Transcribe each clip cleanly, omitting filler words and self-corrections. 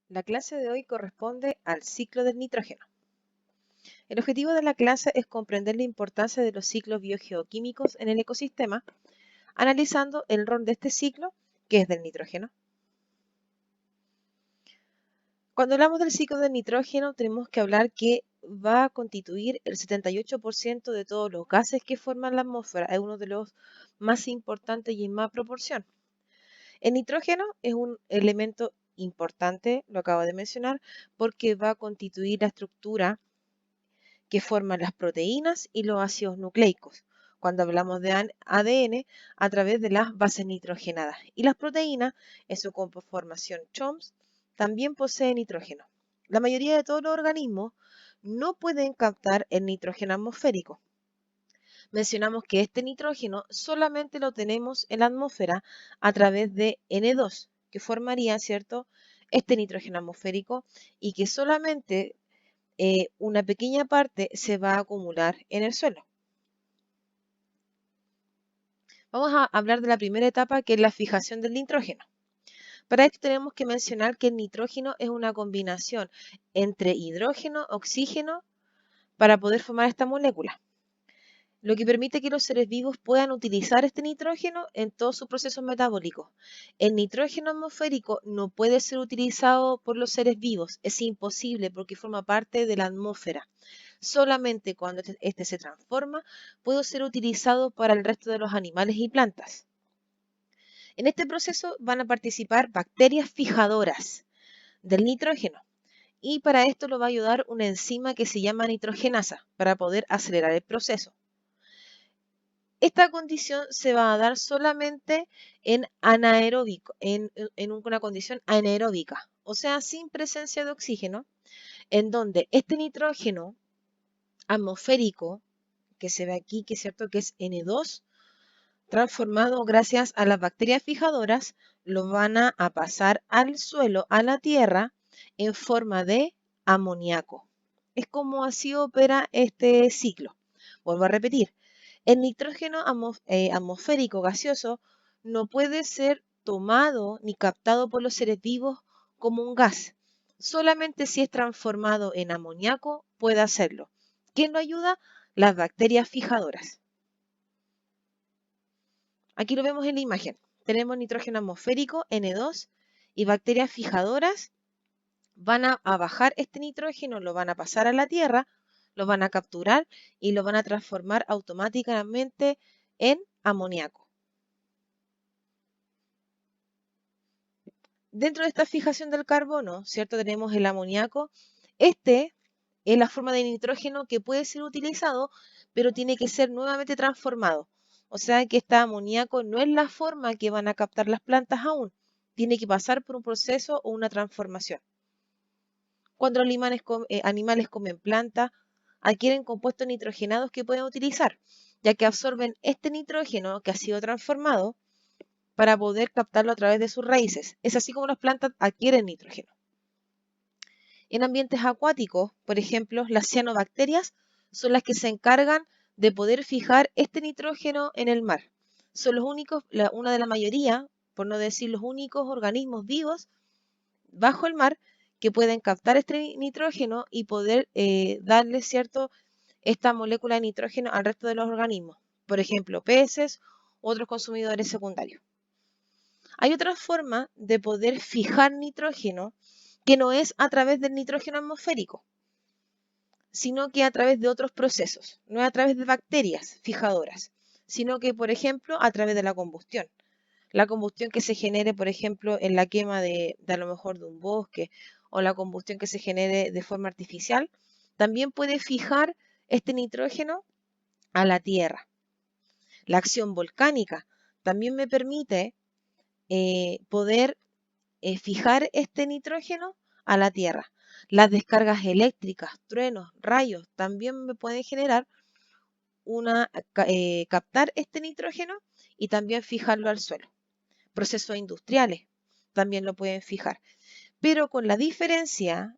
La clase de hoy corresponde al ciclo del nitrógeno. El objetivo de la clase es comprender la importancia de los ciclos biogeoquímicos en el ecosistema, analizando el rol de este ciclo, que es del nitrógeno. Cuando hablamos del ciclo del nitrógeno, tenemos que hablar que va a constituir el 78% de todos los gases que forman la atmósfera. Es uno de los más importantes y en más proporción. El nitrógeno es un elemento importante, lo acabo de mencionar, porque va a constituir la estructura que forman las proteínas y los ácidos nucleicos, cuando hablamos de ADN a través de las bases nitrogenadas. Y las proteínas, en su conformación CHOMS, también poseen nitrógeno. La mayoría de todos los organismos no pueden captar el nitrógeno atmosférico. Mencionamos que este nitrógeno solamente lo tenemos en la atmósfera a través de N2, que formaría, ¿cierto?, este nitrógeno atmosférico y que solamente una pequeña parte se va a acumular en el suelo. Vamos a hablar de la primera etapa, que es la fijación del nitrógeno. Para esto tenemos que mencionar que el nitrógeno es una combinación entre hidrógeno, oxígeno, para poder formar esta molécula, lo que permite que los seres vivos puedan utilizar este nitrógeno en todos sus procesos metabólicos. El nitrógeno atmosférico no puede ser utilizado por los seres vivos, es imposible porque forma parte de la atmósfera. Solamente cuando este se transforma puede ser utilizado para el resto de los animales y plantas. En este proceso van a participar bacterias fijadoras del nitrógeno y para esto lo va a ayudar una enzima que se llama nitrogenasa para poder acelerar el proceso. Esta condición se va a dar solamente en una condición anaeróbica, o sea, sin presencia de oxígeno, en donde este nitrógeno atmosférico que se ve aquí, que es cierto que es N2, transformado gracias a las bacterias fijadoras, lo van a pasar al suelo, a la tierra, en forma de amoníaco. Es como así opera este ciclo. Vuelvo a repetir, el nitrógeno atmosférico gaseoso no puede ser tomado ni captado por los seres vivos como un gas. Solamente si es transformado en amoníaco puede hacerlo. ¿Quién lo ayuda? Las bacterias fijadoras. Aquí lo vemos en la imagen. Tenemos nitrógeno atmosférico, N2, y bacterias fijadoras van a bajar este nitrógeno, lo van a pasar a la tierra, lo van a capturar y lo van a transformar automáticamente en amoníaco. Dentro de esta fijación del carbono, ¿cierto? Tenemos el amoníaco. Este es la forma de nitrógeno que puede ser utilizado, pero tiene que ser nuevamente transformado. O sea que este amoníaco no es la forma que van a captar las plantas aún. Tiene que pasar por un proceso o una transformación. Cuando los animales comen plantas, adquieren compuestos nitrogenados que pueden utilizar, ya que absorben este nitrógeno que ha sido transformado para poder captarlo a través de sus raíces. Es así como las plantas adquieren nitrógeno. En ambientes acuáticos, por ejemplo, las cianobacterias son las que se encargan de poder fijar este nitrógeno en el mar. Son los únicos, una de la mayoría, por no decir los únicos organismos vivos bajo el mar que pueden captar este nitrógeno y poder darle esta molécula de nitrógeno al resto de los organismos. Por ejemplo, peces u otros consumidores secundarios. Hay otra forma de poder fijar nitrógeno que no es a través del nitrógeno atmosférico, sino que a través de otros procesos. No es a través de bacterias fijadoras, sino que, por ejemplo, a través de la combustión. La combustión que se genere, por ejemplo, en la quema de a lo mejor de un bosque o la combustión que se genere de forma artificial, también puede fijar este nitrógeno a la tierra. La acción volcánica también me permite poder fijar este nitrógeno a la tierra. Las descargas eléctricas, truenos, rayos, también me pueden generar captar este nitrógeno y también fijarlo al suelo. Procesos industriales también lo pueden fijar, pero con la diferencia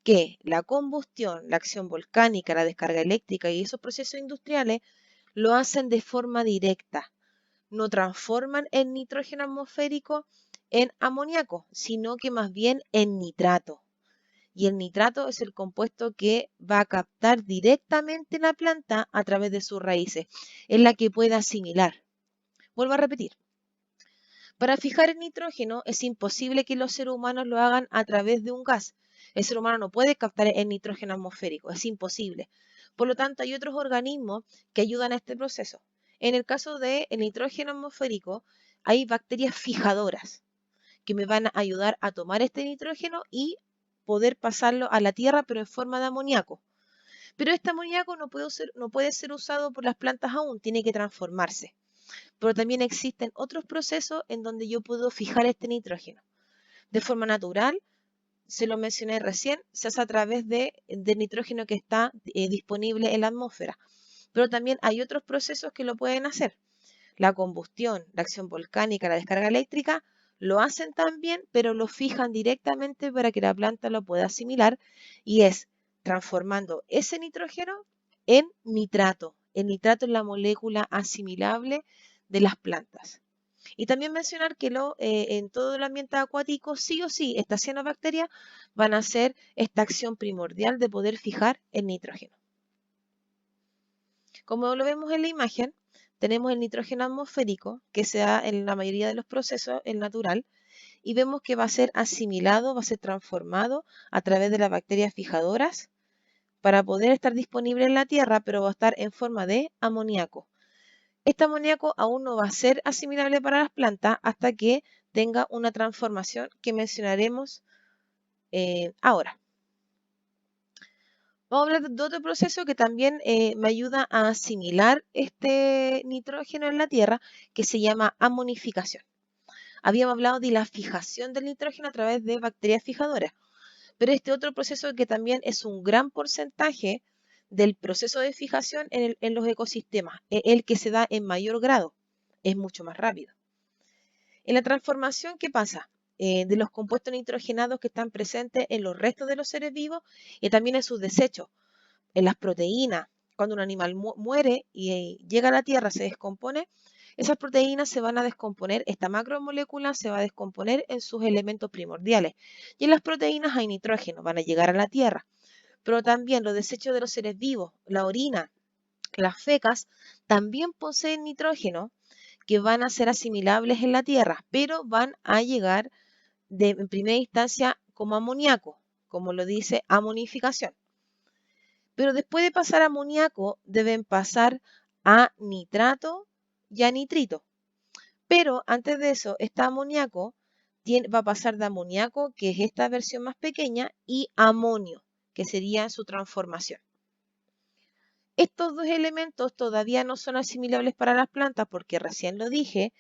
que la combustión, la acción volcánica, la descarga eléctrica y esos procesos industriales lo hacen de forma directa. No transforman el nitrógeno atmosférico en amoníaco, sino que más bien en nitrato. Y el nitrato es el compuesto que va a captar directamente la planta a través de sus raíces. Es la que puede asimilar. Vuelvo a repetir. Para fijar el nitrógeno es imposible que los seres humanos lo hagan a través de un gas. El ser humano no puede captar el nitrógeno atmosférico, es imposible. Por lo tanto, hay otros organismos que ayudan a este proceso. En el caso del nitrógeno atmosférico, hay bacterias fijadoras que me van a ayudar a tomar este nitrógeno y poder pasarlo a la tierra, pero en forma de amoníaco. Pero este amoníaco no puede ser usado por las plantas aún, tiene que transformarse. Pero también existen otros procesos en donde yo puedo fijar este nitrógeno. De forma natural, se lo mencioné recién, se hace a través del nitrógeno que está disponible en la atmósfera. Pero también hay otros procesos que lo pueden hacer. La combustión, la acción volcánica, la descarga eléctrica, lo hacen también, pero lo fijan directamente para que la planta lo pueda asimilar y es transformando ese nitrógeno en nitrato. El nitrato es la molécula asimilable de las plantas. Y también mencionar que en todo el ambiente acuático, sí o sí, estas cianobacterias van a hacer esta acción primordial de poder fijar el nitrógeno. Como lo vemos en la imagen, tenemos el nitrógeno atmosférico, que se da en la mayoría de los procesos, el natural, y vemos que va a ser asimilado, va a ser transformado a través de las bacterias fijadoras para poder estar disponible en la tierra, pero va a estar en forma de amoníaco. Este amoníaco aún no va a ser asimilable para las plantas hasta que tenga una transformación que mencionaremos ahora. Vamos a hablar de otro proceso que también me ayuda a asimilar este nitrógeno en la tierra, que se llama amonificación. Habíamos hablado de la fijación del nitrógeno a través de bacterias fijadoras, pero este otro proceso que también es un gran porcentaje del proceso de fijación en los ecosistemas, el que se da en mayor grado, es mucho más rápido. En la transformación, ¿qué pasa? De los compuestos nitrogenados que están presentes en los restos de los seres vivos y también en sus desechos, en las proteínas. Cuando un animal muere y llega a la tierra, se descompone, esas proteínas se van a descomponer, esta macromolécula se va a descomponer en sus elementos primordiales. Y en las proteínas hay nitrógeno, van a llegar a la tierra. Pero también los desechos de los seres vivos, la orina, las fecas, también poseen nitrógeno que van a ser asimilables en la tierra, pero van a llegar en primera instancia como amoníaco, como lo dice amonificación. Pero después de pasar a amoníaco, deben pasar a nitrato y a nitrito. Pero antes de eso, este amoníaco va a pasar de amoníaco, que es esta versión más pequeña, y amonio, que sería su transformación. Estos dos elementos todavía no son asimilables para las plantas porque recién lo dije,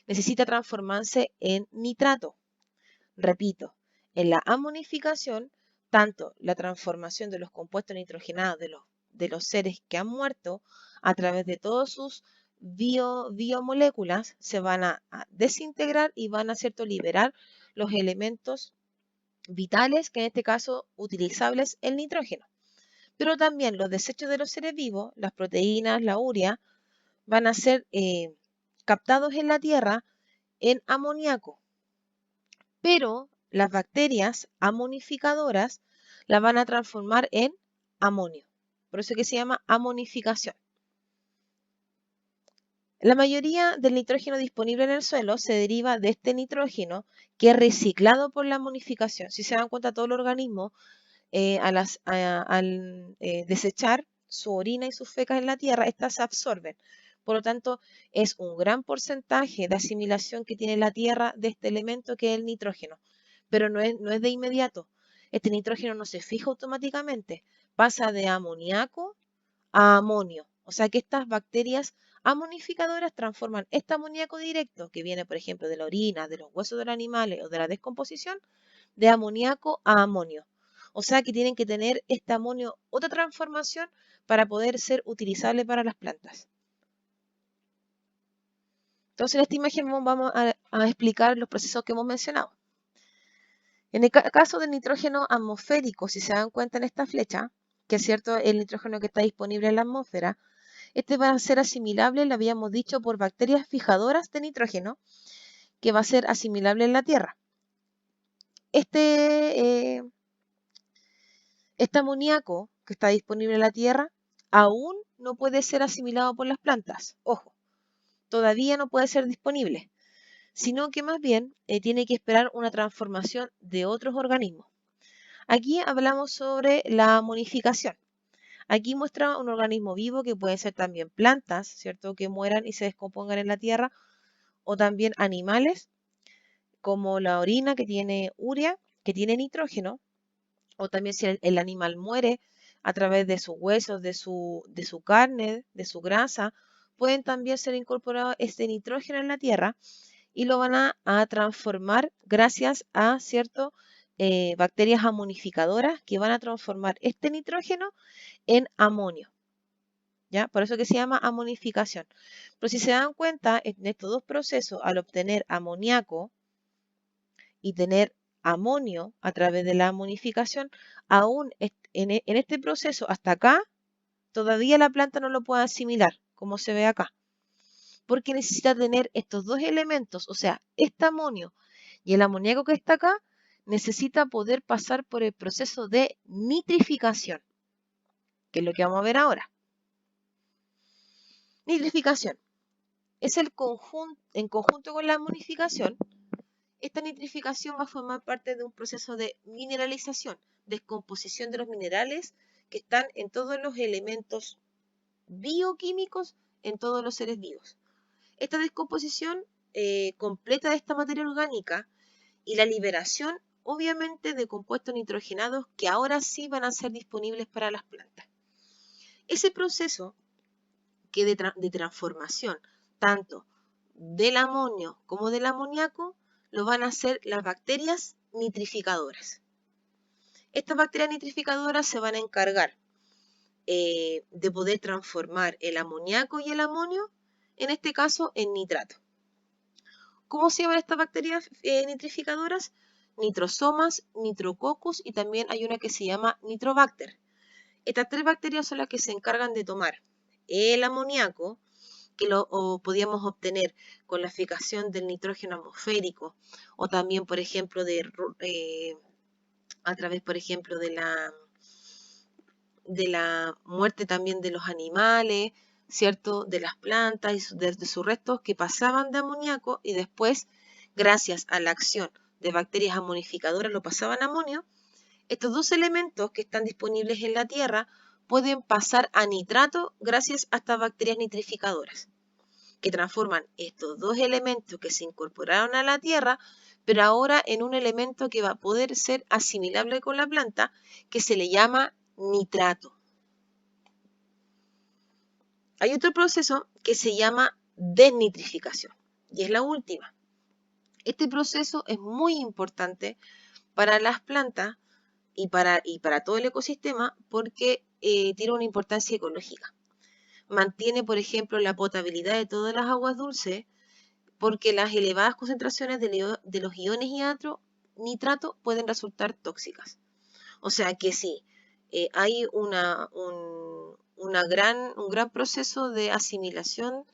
necesita transformarse en nitrato. Repito, en la amonificación, tanto la transformación de los compuestos nitrogenados de los seres que han muerto a través de todas sus biomoléculas se van a desintegrar y van a liberar los elementos vitales, que en este caso utilizables el nitrógeno. Pero también los desechos de los seres vivos, las proteínas, la urea, van a ser captados en la tierra en amoníaco. Pero las bacterias amonificadoras la van a transformar en amonio. Por eso es que se llama amonificación. La mayoría del nitrógeno disponible en el suelo se deriva de este nitrógeno que es reciclado por la amonificación. Si se dan cuenta, todos los organismos al desechar su orina y sus fecas en la tierra, estas se absorben. Por lo tanto, es un gran porcentaje de asimilación que tiene la tierra de este elemento que es el nitrógeno. Pero no es de inmediato. Este nitrógeno no se fija automáticamente. Pasa de amoníaco a amonio. O sea que estas bacterias amonificadoras transforman este amoníaco directo, que viene, por ejemplo, de la orina, de los huesos de los animales o de la descomposición, de amoníaco a amonio. O sea que tienen que tener este amonio otra transformación para poder ser utilizable para las plantas. Entonces en esta imagen vamos a explicar los procesos que hemos mencionado. En el caso del nitrógeno atmosférico, si se dan cuenta en esta flecha, que es cierto el nitrógeno que está disponible en la atmósfera, este va a ser asimilable, lo habíamos dicho, por bacterias fijadoras de nitrógeno que va a ser asimilable en la tierra. Este amoníaco que está disponible en la tierra aún no puede ser asimilado por las plantas. Ojo, todavía no puede ser disponible, sino que más bien tiene que esperar una transformación de otros organismos. Aquí hablamos sobre la amonificación. Aquí muestra un organismo vivo que pueden ser también plantas, ¿cierto? Que mueran y se descompongan en la tierra, o también animales, como la orina que tiene urea, que tiene nitrógeno, o también si el animal muere a través de sus huesos, de su carne, de su grasa, pueden también ser incorporados este nitrógeno en la tierra y lo van a transformar gracias a cierto bacterias amonificadoras que van a transformar este nitrógeno en amonio. ¿Ya? Por eso que se llama amonificación. Pero si se dan cuenta, en estos dos procesos, al obtener amoníaco y tener amonio a través de la amonificación, aún en este proceso hasta acá, todavía la planta no lo puede asimilar, como se ve acá. Porque necesita tener estos dos elementos, o sea, este amonio y el amoníaco que está acá, necesita poder pasar por el proceso de nitrificación, que es lo que vamos a ver ahora. Nitrificación. Es en conjunto con la amonificación, esta nitrificación va a formar parte de un proceso de mineralización, descomposición de los minerales que están en todos los elementos bioquímicos en todos los seres vivos. Esta descomposición completa de esta materia orgánica y la liberación, obviamente, de compuestos nitrogenados que ahora sí van a ser disponibles para las plantas. Ese proceso que de transformación, tanto del amonio como del amoníaco, lo van a hacer las bacterias nitrificadoras. Estas bacterias nitrificadoras se van a encargar de poder transformar el amoníaco y el amonio, en este caso, en nitrato. ¿Cómo se llaman estas bacterias nitrificadoras? Nitrosomas, nitrococcus y también hay una que se llama nitrobacter. Estas tres bacterias son las que se encargan de tomar el amoníaco, que podíamos obtener con la fijación del nitrógeno atmosférico, o también, por ejemplo, a través, por ejemplo, de la muerte también de los animales, ¿cierto? De las plantas y de sus restos que pasaban de amoníaco y después, gracias a la acción de bacterias amonificadoras, lo pasaban a amonio. Estos dos elementos que están disponibles en la tierra pueden pasar a nitrato gracias a estas bacterias nitrificadoras, que transforman estos dos elementos que se incorporaron a la tierra, pero ahora en un elemento que va a poder ser asimilable con la planta, que se le llama nitrato. Hay otro proceso que se llama desnitrificación, y es la última. Este proceso es muy importante para las plantas y para todo el ecosistema porque tiene una importancia ecológica. Mantiene, por ejemplo, la potabilidad de todas las aguas dulces porque las elevadas concentraciones de los iones nitrato pueden resultar tóxicas. O sea que sí, hay un gran proceso de asimilación,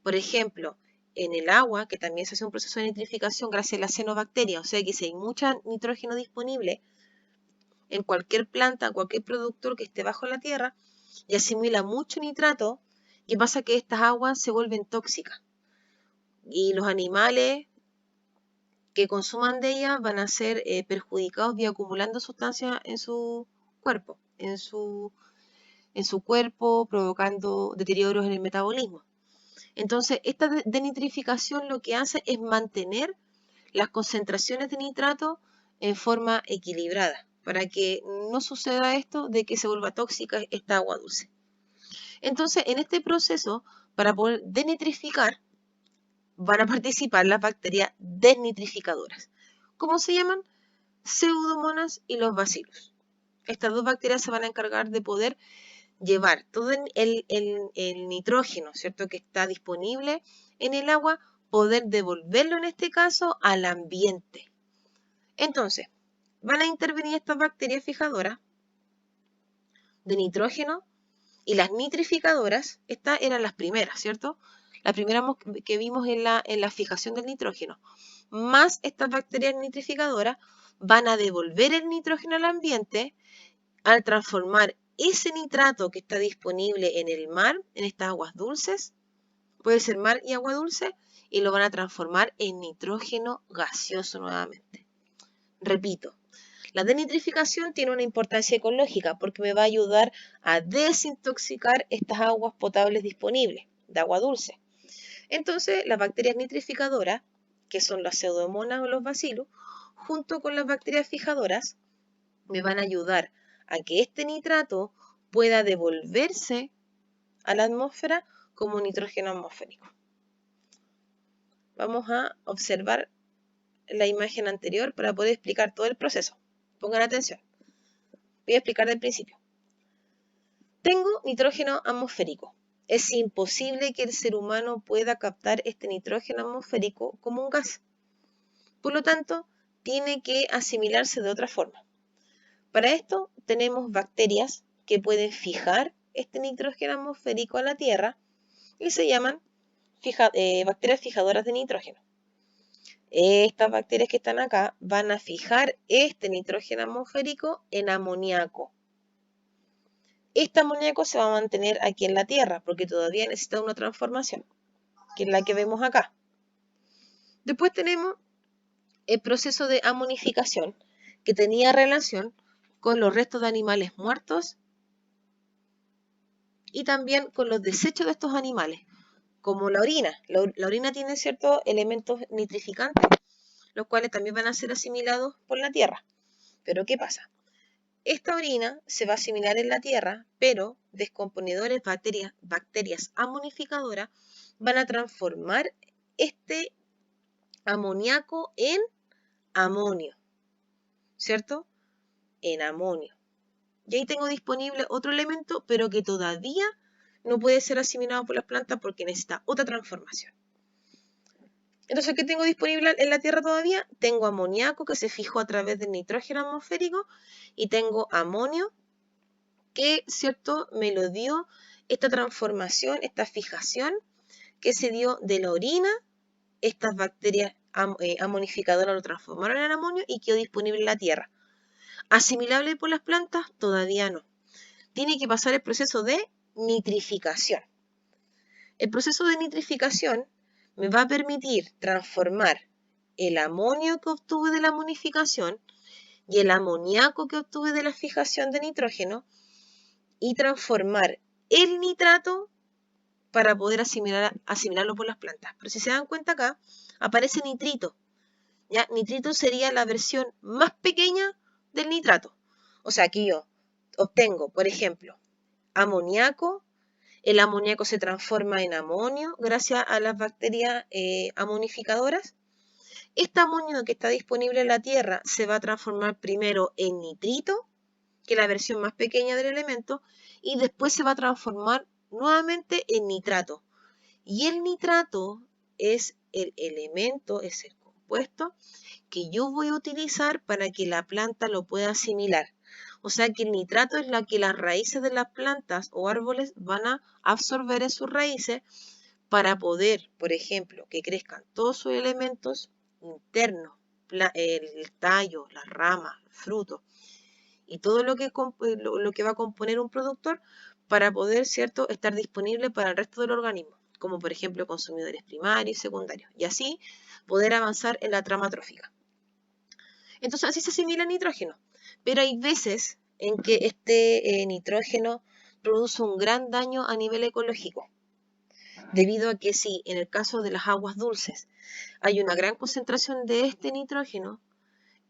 por ejemplo, en el agua, que también se hace un proceso de nitrificación gracias a la cianobacteria. O sea que si hay mucho nitrógeno disponible en cualquier planta, cualquier productor que esté bajo la tierra, y asimila mucho nitrato, ¿qué pasa? Que estas aguas se vuelven tóxicas. Y los animales que consuman de ellas van a ser perjudicados y acumulando sustancias en su cuerpo, provocando deterioros en el metabolismo. Entonces, esta denitrificación lo que hace es mantener las concentraciones de nitrato en forma equilibrada, para que no suceda esto de que se vuelva tóxica esta agua dulce. Entonces, en este proceso, para poder denitrificar, van a participar las bacterias desnitrificadoras. ¿Cómo se llaman? Pseudomonas y los bacillus. Estas dos bacterias se van a encargar de poder llevar todo el nitrógeno, ¿cierto?, que está disponible en el agua, poder devolverlo en este caso al ambiente. Entonces, van a intervenir estas bacterias fijadoras de nitrógeno y las nitrificadoras. Estas eran las primeras, ¿cierto? la primera que vimos en la fijación del nitrógeno, más estas bacterias nitrificadoras, van a devolver el nitrógeno al ambiente al transformar ese nitrato que está disponible en el mar, en estas aguas dulces, puede ser mar y agua dulce, y lo van a transformar en nitrógeno gaseoso nuevamente. Repito, la denitrificación tiene una importancia ecológica porque me va a ayudar a desintoxicar estas aguas potables disponibles de agua dulce. Entonces, las bacterias nitrificadoras, que son las pseudomonas o los bacillus, junto con las bacterias fijadoras, me van a ayudar a que este nitrato pueda devolverse a la atmósfera como nitrógeno atmosférico. Vamos a observar la imagen anterior para poder explicar todo el proceso. Pongan atención. Voy a explicar del principio. Tengo nitrógeno atmosférico. Es imposible que el ser humano pueda captar este nitrógeno atmosférico como un gas. Por lo tanto, tiene que asimilarse de otra forma. Para esto tenemos bacterias que pueden fijar este nitrógeno atmosférico a la Tierra y se llaman bacterias fijadoras de nitrógeno. Estas bacterias que están acá van a fijar este nitrógeno atmosférico en amoníaco. Este amoníaco se va a mantener aquí en la Tierra porque todavía necesita una transformación, que es la que vemos acá. Después tenemos el proceso de amonificación, que tenía relación con los restos de animales muertos y también con los desechos de estos animales, como la orina. La orina tiene ciertos elementos nitrificantes, los cuales también van a ser asimilados por la tierra. Pero ¿qué pasa? Esta orina se va a asimilar en la tierra, pero descomponedores, bacterias amonificadoras, van a transformar este amoníaco en amonio, ¿cierto? En amonio. Y ahí tengo disponible otro elemento, pero que todavía no puede ser asimilado por las plantas porque necesita otra transformación. Entonces, ¿qué tengo disponible en la Tierra todavía? Tengo amoníaco que se fijó a través del nitrógeno atmosférico y tengo amonio que, ¿cierto?, me lo dio esta transformación, esta fijación que se dio de la orina. Estas bacterias amonificadoras lo transformaron en amonio y quedó disponible en la Tierra. ¿Asimilable por las plantas? Todavía no. Tiene que pasar el proceso de nitrificación. El proceso de nitrificación me va a permitir transformar el amonio que obtuve de la amonificación y el amoníaco que obtuve de la fijación de nitrógeno y transformar el nitrato para poder asimilarlo por las plantas. Pero si se dan cuenta acá, aparece nitrito. ¿Ya? Nitrito sería la versión más pequeña del nitrato. O sea, aquí yo obtengo, por ejemplo, amoníaco. El amoníaco se transforma en amonio gracias a las bacterias amonificadoras. Este amonio que está disponible en la Tierra se va a transformar primero en nitrito, que es la versión más pequeña del elemento, y después se va a transformar nuevamente en nitrato. Y el nitrato es el elemento, es el compuesto que yo voy a utilizar para que la planta lo pueda asimilar. O sea que el nitrato es la que las raíces de las plantas o árboles van a absorber en sus raíces para poder, por ejemplo, que crezcan todos sus elementos internos, el tallo, las ramas, el fruto y todo lo que va a componer un productor para poder, ¿cierto?, estar disponible para el resto del organismo, como por ejemplo consumidores primarios y secundarios, y así poder avanzar en la trama trófica. Entonces así se asimila el nitrógeno, pero hay veces en que este nitrógeno produce un gran daño a nivel ecológico, debido a que si en el caso de las aguas dulces hay una gran concentración de este nitrógeno,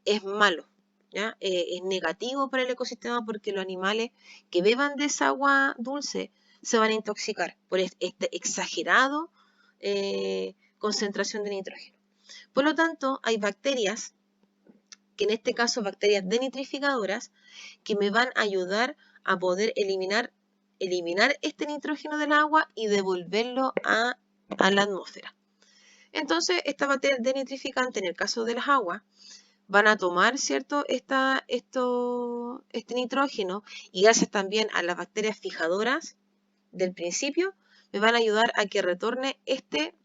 es malo, ¿ya? Es negativo para el ecosistema porque los animales que beban de esa agua dulce se van a intoxicar por esta exagerada concentración de nitrógeno. Por lo tanto, hay bacterias, que en este caso bacterias denitrificadoras, que me van a ayudar a poder eliminar este nitrógeno del agua y devolverlo a la atmósfera. Entonces, esta bacteria denitrificante, en el caso de las aguas, van a tomar, ¿cierto?, este nitrógeno, y gracias también a las bacterias fijadoras del principio, me van a ayudar a que retorne este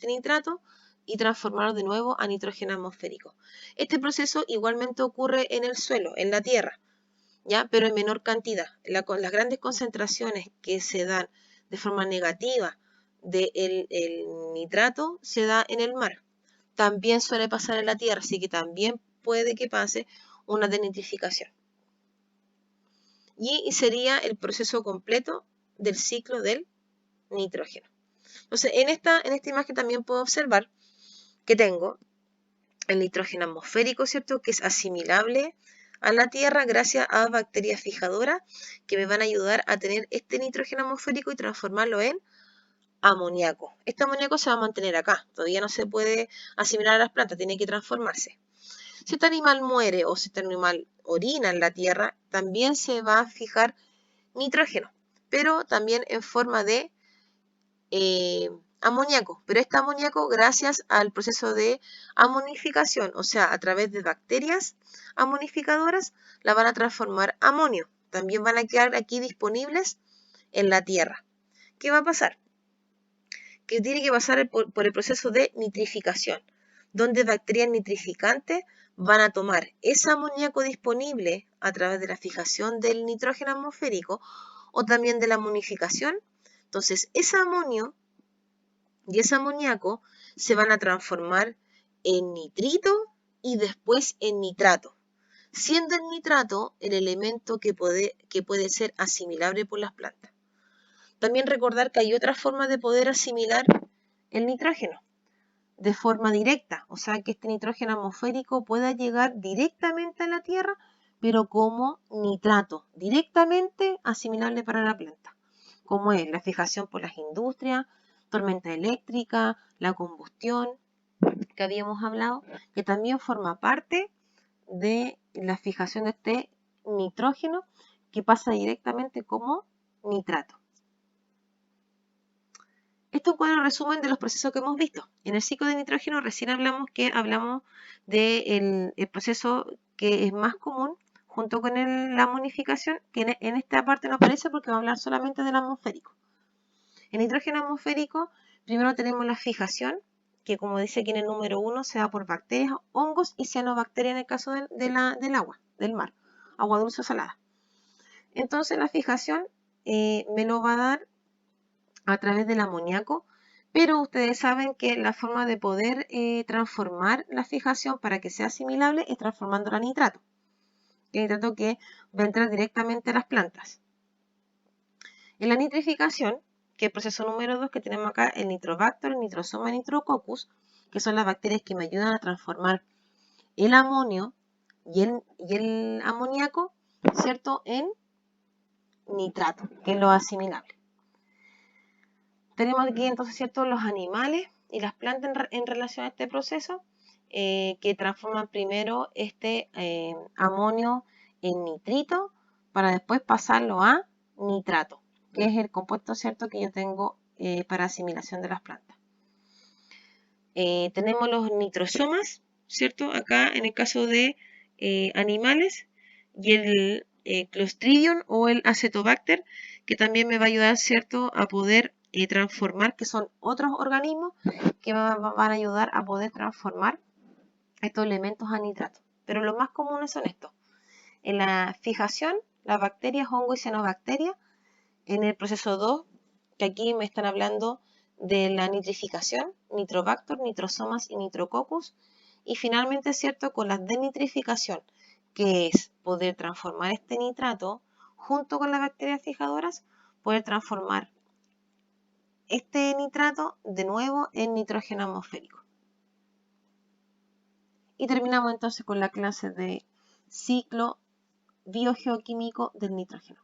nitrato y transformarlo de nuevo a nitrógeno atmosférico. Este proceso igualmente ocurre en el suelo, en la tierra, ¿ya? Pero en menor cantidad. Las grandes concentraciones que se dan de forma negativa del nitrato se da en el mar. También suele pasar en la tierra, así que también puede que pase una denitrificación. Y sería el proceso completo del ciclo del nitrógeno. Entonces, en esta imagen también puedo observar que tengo el nitrógeno atmosférico, ¿cierto? Que es asimilable a la Tierra gracias a bacterias fijadoras que me van a ayudar a tener este nitrógeno atmosférico y transformarlo en amoníaco. Este amoníaco se va a mantener acá, todavía no se puede asimilar a las plantas, tiene que transformarse. Si este animal muere o si este animal orina en la Tierra, también se va a fijar nitrógeno, pero también en forma de amoníaco, pero este amoníaco gracias al proceso de amonificación, o sea, a través de bacterias amonificadoras, la van a transformar a amonio. También van a quedar aquí disponibles en la tierra. ¿Qué va a pasar? Que tiene que pasar por el proceso de nitrificación, donde bacterias nitrificantes van a tomar ese amoníaco disponible a través de la fijación del nitrógeno atmosférico o también de la amonificación. Entonces, ese amonio y ese amoníaco se van a transformar en nitrito y después en nitrato, siendo el nitrato el elemento que puede ser asimilable por las plantas. También recordar que hay otra forma de poder asimilar el nitrógeno, de forma directa, o sea que este nitrógeno atmosférico pueda llegar directamente a la tierra, pero como nitrato, directamente asimilable para la planta, como es la fijación por las industrias, tormenta eléctrica, la combustión que habíamos hablado, que también forma parte de la fijación de este nitrógeno que pasa directamente como nitrato. Esto es un cuadro resumen de los procesos que hemos visto. En el ciclo de nitrógeno recién hablamos del proceso que es más común junto con la amonificación, que en esta parte no aparece porque va a hablar solamente del atmosférico. En nitrógeno atmosférico, primero tenemos la fijación, que como dice aquí en el número 1, se da por bacterias, hongos y cianobacterias en el caso del agua, del mar, agua dulce o salada. Entonces la fijación me lo va a dar a través del amoníaco, pero ustedes saben que la forma de poder transformar la fijación para que sea asimilable es transformándola a nitrato. El nitrato que va a entrar directamente a las plantas. En la nitrificación, que es el proceso número 2, que tenemos acá el Nitrobacter, el Nitrosoma y el Nitrococcus, que son las bacterias que me ayudan a transformar el amonio y el amoníaco, ¿cierto?, en nitrato, que es lo asimilable. Tenemos aquí entonces, ¿cierto?, los animales y las plantas en relación a este proceso, que transforman primero este amonio en nitrito para después pasarlo a nitrato, que es el compuesto, ¿cierto?, que yo tengo para asimilación de las plantas. Tenemos los nitrosomas, ¿cierto?, acá en el caso de animales, y el Clostridium o el Acetobacter, que también me va a ayudar, ¿cierto?, a poder transformar, que son otros organismos que van a ayudar a poder transformar estos elementos a nitrato. Pero los más comunes son estos. En la fijación, las bacterias, hongos y cianobacterias. En el proceso 2, que aquí me están hablando de la nitrificación, Nitrobacter, Nitrosomas y Nitrococcus. Y finalmente, ¿cierto?, con la denitrificación, que es poder transformar este nitrato junto con las bacterias fijadoras, poder transformar este nitrato de nuevo en nitrógeno atmosférico. Y terminamos entonces con la clase de ciclo biogeoquímico del nitrógeno.